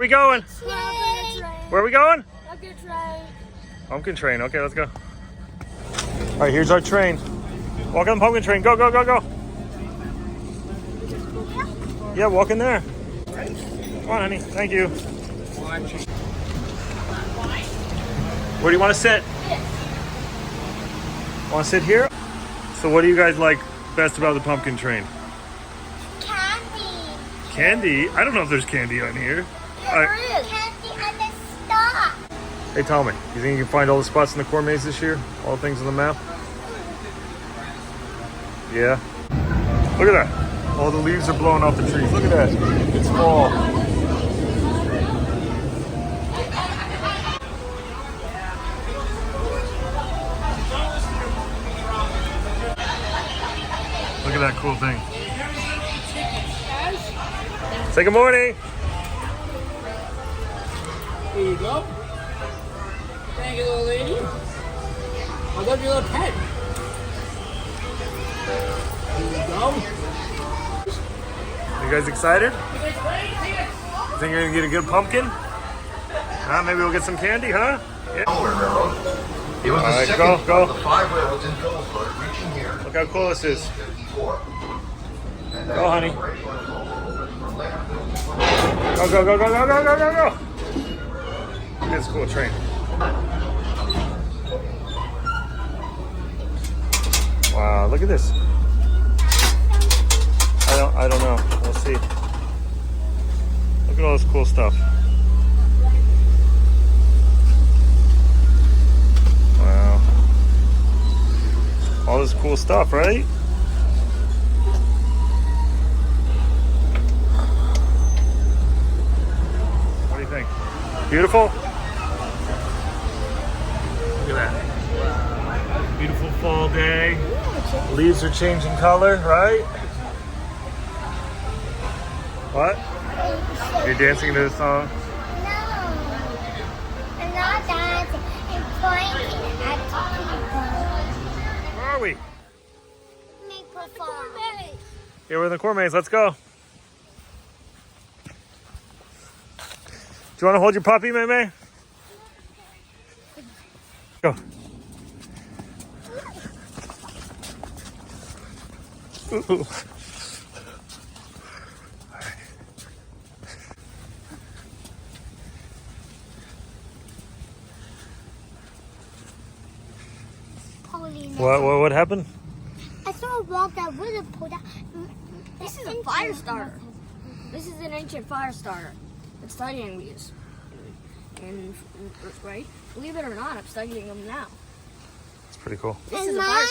Where we going? Where are we going? Pumpkin train. Pumpkin train. Okay, let's go. All right, here's our train. Walk on the pumpkin train. Go, go, go, go. Yeah, walk in there. Come on, honey. Thank you. Where do you want to sit? Want to sit here? So what do you guys like best about the pumpkin train? Candy. Candy? I don't know if there's candy on here. There is. Candy at the stop. Hey, tell me, you think you can find all the spots in the corn maze this year? All the things on the map? Yeah. Look at that. All the leaves are blowing off the trees. Look at that. It's fall. Look at that cool thing. Say good morning. Here you go. Thank you, little lady. I love your little pet. Here you go. You guys excited? Think you're gonna get a good pumpkin? Huh? Maybe we'll get some candy, huh? Yeah. Delaware Railroad. It was All the right, second go. of the 5 railroads in Delaware reaching here Look how cool this is. in 54. And Go, honey. from there. Go, go, go, go, go, go, go, go, go. It's a cool train. Wow, look at this. I don't know. We'll see. Look at all this cool stuff. Wow. All this cool stuff, right? What do you think? Beautiful? Look at that. Beautiful fall day. Leaves are changing color, right? What? You're dancing to the song? No. I'm not dancing. I'm pointing at people. Where are we? Maple Farm. Yeah, we're in the corn maze. Let's go. Do you want to hold your puppy, May May? Go. Ooh. What happened? I saw a wall that would have pulled out. This is a fire starter. This is an ancient fire starter that studying these. And right? Believe it or not, I'm studying them now. It's pretty cool. This In is a fire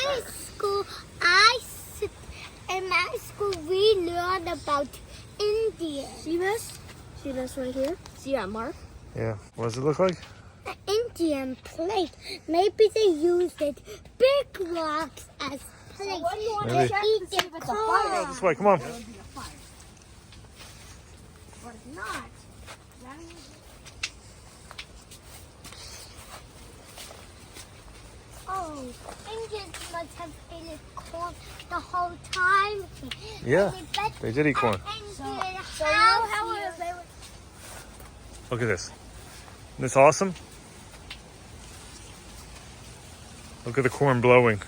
my starter. in my school, we learned about India. See this? See this right here? See that mark? Yeah. What does it look like? An Indian plate. Maybe they used it big rocks as plates. What do you want Maybe. to check to see if it's a fire? This way. Come on. It would be a fire. But it's not. That means Oh, Indians must have eaten corn the whole time. Yeah. They did eat corn. so you know how it is they were. Look at this. Isn't this awesome? Look at the corn blowing.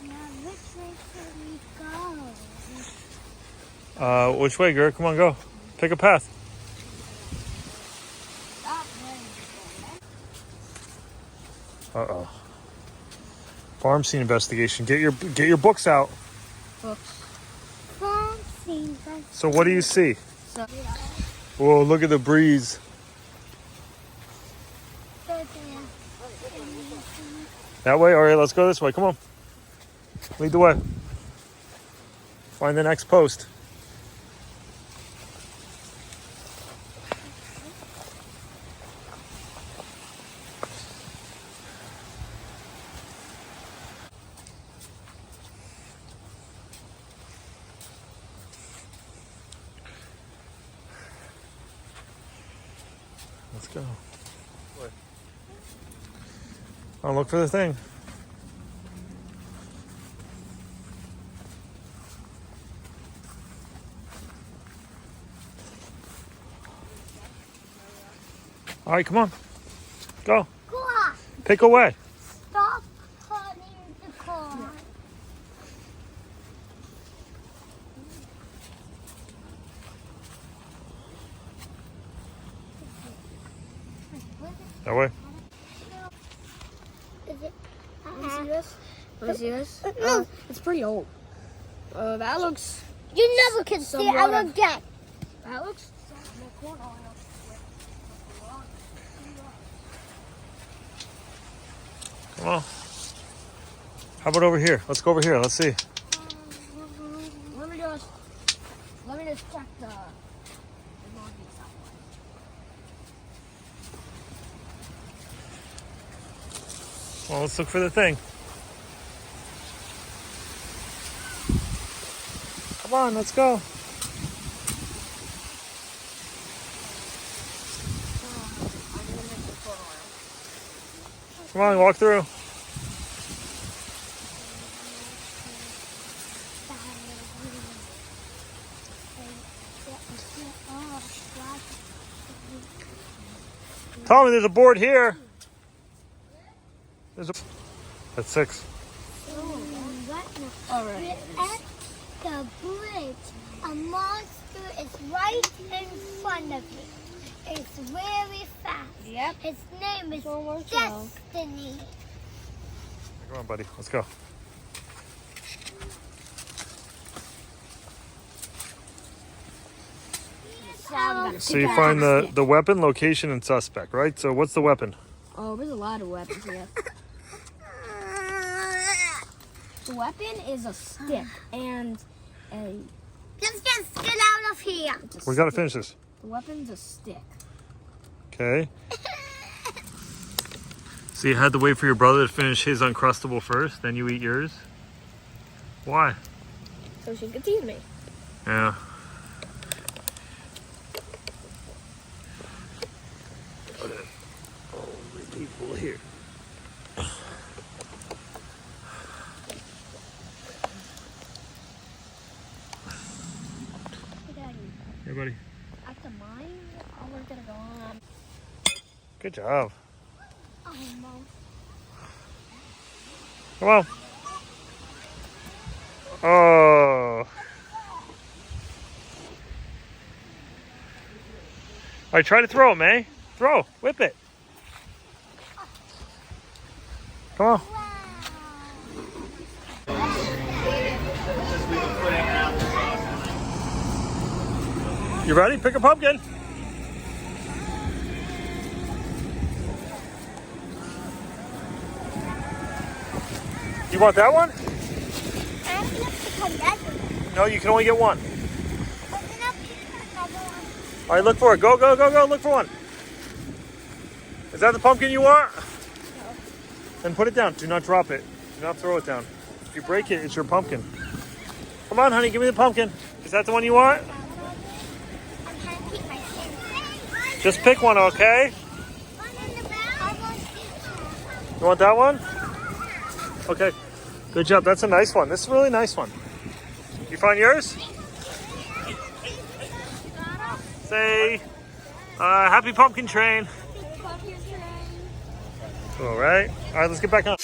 Now, which way should we go? Which way, Gert? Come on, go. Pick a path. Uh-oh. Farm scene investigation. Get your books out. Farm scene. So what do you see? So, Whoa, look at the breeze. That way? All right, let's go this way. Come on. Lead the way. Find the next post. go. I'll look for the thing. All right, come on. Go. Go on. Pick away. Stop hunting the car. That way. Is it? Let me see this. Let me see this. No. It's pretty old. That looks. You never can see it Somewhat. again. That looks. Come on. How about over here? Let's go over here. Let's see. Let me just check the. Well, let's look for the thing. Come on, let's go. Come on, walk through. Tommy, there's a board here. There's a. That's 6. All right. At the bridge, a monster is right in front of me. It's very fast. Yep. His name is well. Destiny. Come on, buddy. Let's go. So you find the weapon, location, and suspect, right? So what's the weapon? Oh, there's a lot of weapons here. The weapon is a stick and a. Let's just get out of here. We got to finish this. The weapon's a stick. Okay. So you had to wait for your brother to finish his Uncrustable first, then you eat yours? Why? So she could tease me. Yeah. All the people here. Hey, buddy. After mine, we're gonna go on. Good job. Almost. Come on. Oh. All right, try to throw him, eh? Throw. Whip it. Come on. You ready? Pick a pumpkin. You want that one? No, you can only get one. All right, look for it. Go, go, go, go. Look for one. Is that the pumpkin you want? No. Then put it down. Do not drop it. Do not throw it down. If you break it, it's your pumpkin. Come on, honey. Give me the pumpkin. Is that the one you want? Just pick one, okay? You want that one? Okay. Good job. That's a nice one. This is a really nice one. You find yours? Say, happy pumpkin train. All right. All right, let's get back on.